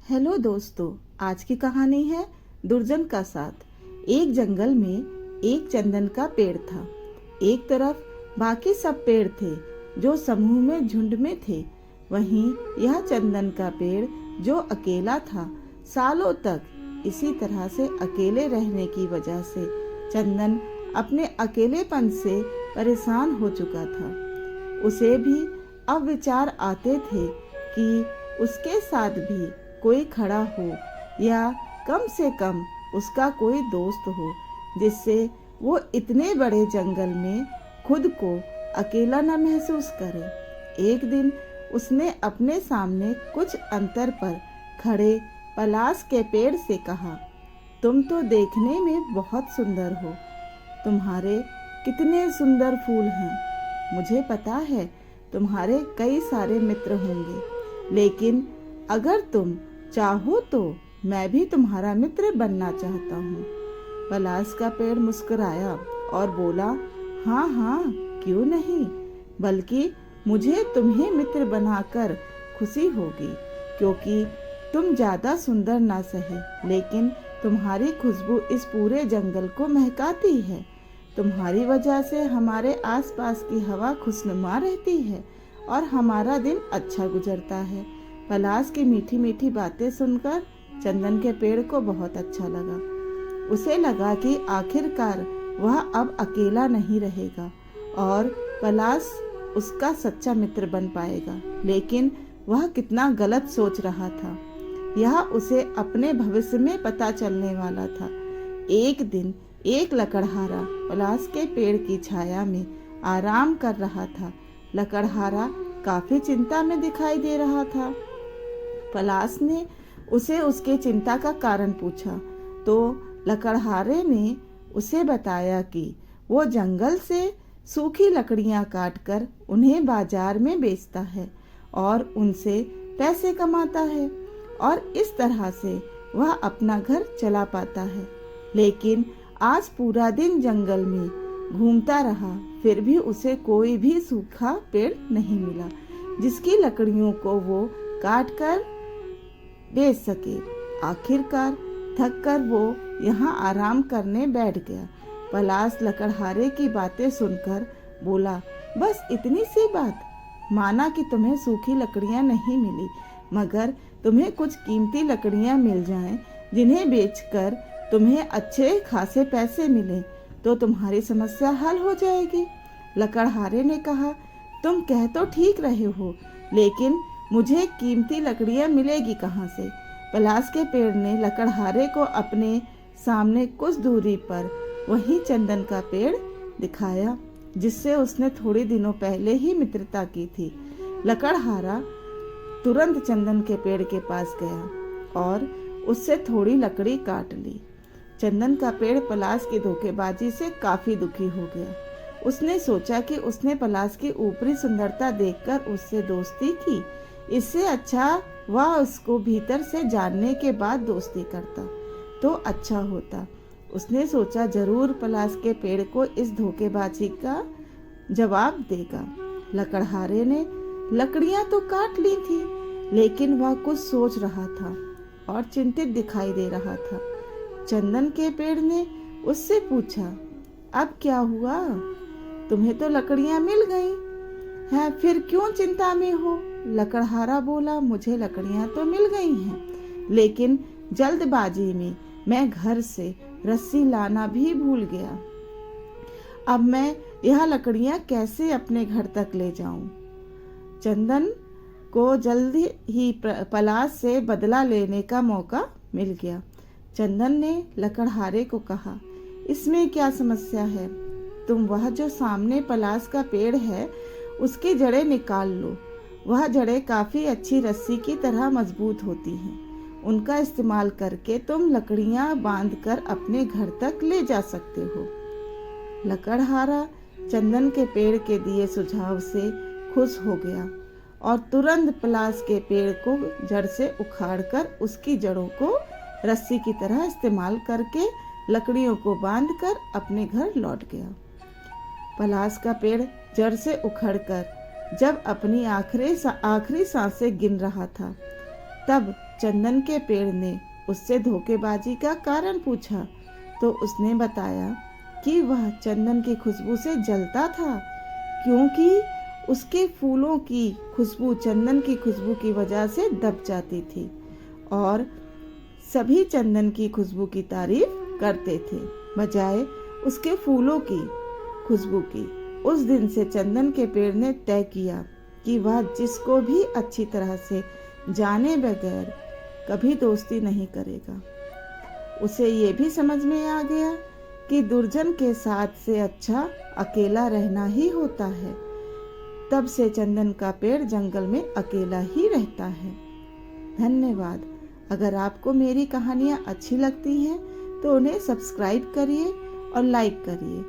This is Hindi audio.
हेलो दोस्तों, आज की कहानी है दुर्जन का साथ। एक जंगल में एक चंदन का पेड़ था। एक तरफ बाकी सब पेड़ थे जो समूह में झुंड में थे, वहीं यह चंदन का पेड़ जो अकेला था, सालों तक इसी तरह से अकेले रहने की वजह से चंदन अपने अकेलेपन से परेशान हो चुका था। उसे भी अब विचार आते थे कि उसके साथ भी कोई खड़ा हो या कम से कम उसका कोई दोस्त हो, जिससे वो इतने बड़े जंगल में खुद को अकेला न महसूस करे। एक दिन उसने अपने सामने कुछ अंतर पर खड़े पलाश के पेड़ से कहा, तुम तो देखने में बहुत सुंदर हो। तुम्हारे कितने सुंदर फूल हैं। मुझे पता है तुम्हारे कई सारे मित्र होंगे, लेकिन अगर तुम चाहो तो मैं भी तुम्हारा मित्र बनना चाहता हूँ। पलाश का पेड़ मुस्कुराया और बोला, हाँ हाँ, क्यों नहीं, बल्कि मुझे तुम्हें मित्र बनाकर खुशी होगी, क्योंकि तुम ज्यादा सुंदर ना सही, लेकिन तुम्हारी खुशबू इस पूरे जंगल को महकाती है। तुम्हारी वजह से हमारे आसपास की हवा खुशनुमा रहती है और हमारा दिन अच्छा गुजरता है। पलाश की मीठी मीठी बातें सुनकर चंदन के पेड़ को बहुत अच्छा लगा। उसे लगा कि आखिरकार वह अब अकेला नहीं रहेगा और पलाश उसका सच्चा मित्र बन पाएगा। लेकिन वह कितना गलत सोच रहा था, यह उसे अपने भविष्य में पता चलने वाला था। एक दिन एक लकड़हारा पलाश के पेड़ की छाया में आराम कर रहा था। लकड़हारा काफी चिंता में दिखाई दे रहा था। पलाश ने उसे उसके चिंता का कारण पूछा तो लकड़हारे ने उसे बताया कि वो जंगल से सूखी लकड़ियां काटकर उन्हें बाजार में बेचता है और उनसे पैसे कमाता है और इस तरह से वह अपना घर चला पाता है। लेकिन आज पूरा दिन जंगल में घूमता रहा, फिर भी उसे कोई भी सूखा पेड़ नहीं मिला जिसकी लकड़ियों को वो काट कर बेच सके। आखिरकार थक कर वो यहाँ आराम करने बैठ गया। पलाश लकड़हारे की बातें सुनकर बोला, बस इतनी सी बात। माना कि तुम्हें सूखी लकड़ियाँ नहीं मिली, मगर तुम्हें कुछ कीमती लकड़ियाँ मिल जाएं, जिन्हें बेचकर तुम्हें अच्छे खासे पैसे मिले, तो तुम्हारी समस्या हल हो जाएगी। लकड़हारे ने कहा, तुम कह तो ठीक रहे हो, लेकिन मुझे कीमती लकड़ियां मिलेगी कहाँ से? पलाश के पेड़ ने लकड़हारे को अपने सामने कुछ दूरी पर वही चंदन का पेड़ दिखाया, जिससे उसने थोड़े दिनों पहले ही मित्रता की थी। लकड़हारा तुरंत चंदन के पेड़ के पास गया और उससे थोड़ी लकड़ी काट ली। चंदन का पेड़ पलाश की धोखेबाजी से काफी दुखी हो गया। उसने सोचा कि उसने पलाश की ऊपरी सुंदरता देखकर उससे दोस्ती की, इससे अच्छा वह उसको भीतर से जानने के बाद दोस्ती करता तो अच्छा होता। उसने सोचा जरूर पलाश के पेड़ को इस धोखेबाजी का जवाब देगा। लकड़हारे ने लकड़ियां तो काट ली थी, लेकिन वह कुछ सोच रहा था और चिंतित दिखाई दे रहा था। चंदन के पेड़ ने उससे पूछा, अब क्या हुआ? तुम्हें तो लकड़ियां मिल गई हैं, फिर क्यों चिंता में हो? लकड़हारा बोला, मुझे लकड़ियां तो मिल गई हैं, लेकिन जल्दबाजी में मैं घर से रस्सी लाना भी भूल गया। अब मैं यह लकड़ियां कैसे अपने घर तक ले जाऊं? चंदन को जल्दी ही पलाश से बदला लेने का मौका मिल गया। चंदन ने लकड़हारे को कहा, इसमें क्या समस्या है? तुम वह जो सामने पलाश का पेड़ है उसकी जड़ें निकाल लो। वह जड़ें काफी अच्छी रस्सी की तरह मजबूत होती हैं। उनका इस्तेमाल करके तुम लकड़ियां बांधकर अपने घर तक ले जा सकते हो। लकड़हारा चंदन के पेड़ के दिए सुझाव से खुश हो गया और तुरंत पलाश के पेड़ को जड़ से उखाड़कर उसकी जड़ों को रस्सी की तरह इस्तेमाल करके लकड़ियों को बांधकर अपने घर लौट गया। पलाश का पेड़ जड़ से उखड़कर जब अपनी आखिरी सांसें गिन रहा था, तब चंदन के पेड़ ने उससे धोखेबाजी का कारण पूछा तो उसने बताया कि वह चंदन की खुशबू से जलता था, क्योंकि उसके फूलों की खुशबू चंदन की खुशबू की वजह से दब जाती थी और सभी चंदन की खुशबू की तारीफ करते थे बजाय उसके फूलों की खुशबू की। उस दिन से चंदन के पेड़ ने तय किया कि वह जिसको भी अच्छी तरह से जाने बगैर कभी दोस्ती नहीं करेगा। उसे ये भी समझ में आ गया कि दुर्जन के साथ से अच्छा अकेला रहना ही होता है। तब से चंदन का पेड़ जंगल में अकेला ही रहता है। धन्यवाद। अगर आपको मेरी कहानियाँ अच्छी लगती हैं तो उन्हें सब्सक्राइब करिए और लाइक करिए।